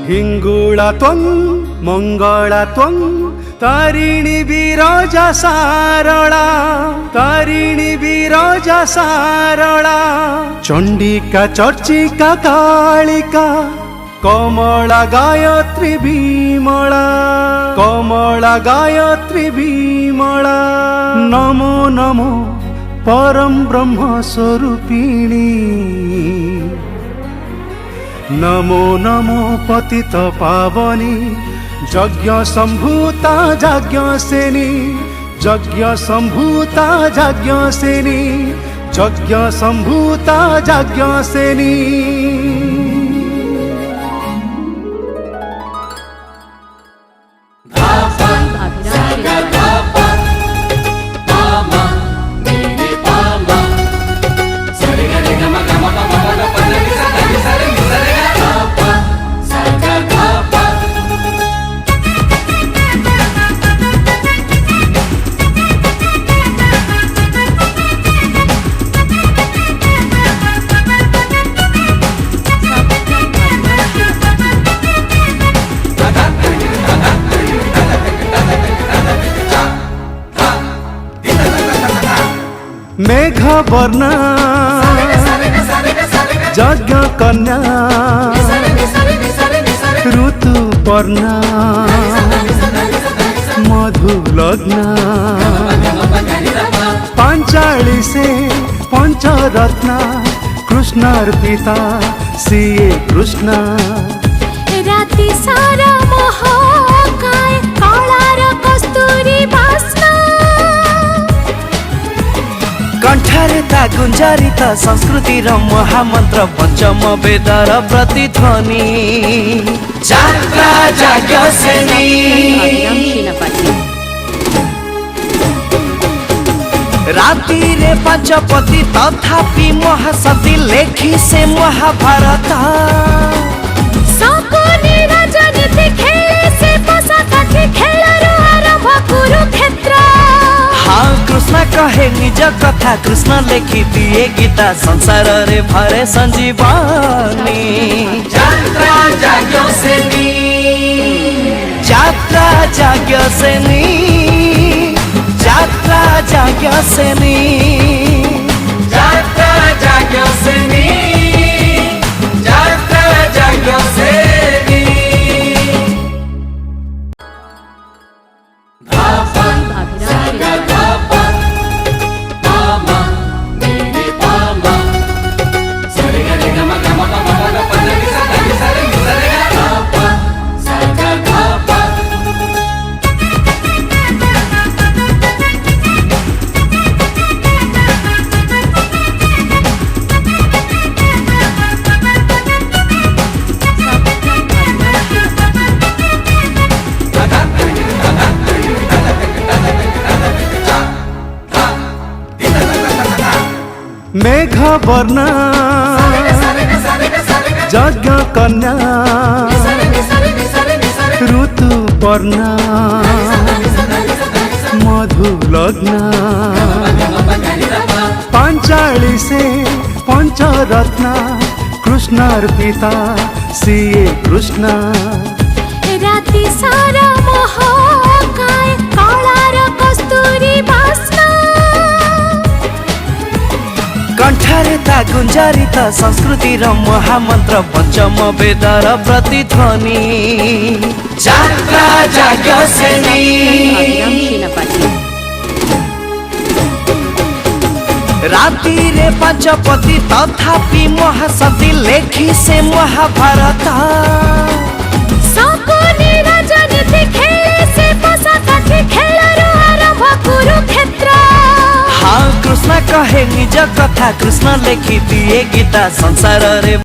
हिंगुळा त्वं मंगळा त्वं तारिणी विराजा सारला तारिणी विराजा सारला चंडिका चर्चिका कालिका कमला गायत्री विमला कमला गायत्री विमला नमो नमो परम ब्रह्म स्वरूपिणी नमो नमो पतित पावनी यज्ञ संभूता यज्ञसेनी यज्ञ संभूता यज्ञसेनी यज्ञ संभूता यज्ञसेनी। मेघ वर्ण यज्ञ कन्या ऋतु पर्णा मधु लग्न पांचालिसे पंचरत्न कृष्णार्पिता सीए कृष्ण राति सारा मोहकाय कालार कस्तूरी बास्ना कंठारे ता गुंजारित संस्कृति र महामंत्र पंचम वेदर प्रतिध्वनि जात्रा यज्ञसेनी राति रे पंचपति तथापि महासती लेखी से महाभारत सकुनी राजनीति खेले से पसाथी खेलर आरंभ कुरुक्षेत्र। हाँ कृष्ण कहे निज कथा कृष्ण लेखी दिए गीता संसार रे भरे संजीवनी जात्रा यज्ञसेनी जात्रा यज्ञसेनी जात्रा यज्ञसेनी जात्रा यज्ञसेनी जात्रा यज्ञसेनी। मेघ वर्ण यज्ञ कन्या ऋतु पर्णा मधु लग्न पांचालिसे पंचरत्न कृष्णार्पिता सीए कृष्ण राति सारा मोहकाय कालार कस्तूरी बास्ना कंठारे ता गुंजारित संस्कृति र महामंत्र पंचम वेदर प्रतिध्वनि जात्रा यज्ञसेनी राति रे पंचपति तथापि महासती लेखी से महाभारत सकुनी राजनीति खेले से पसाथी खेलर आरंभ कुरुक्षेत्र। हाँ कृष्ण कहे निज कथा कृष्ण लेखी दिए गीता संसार रे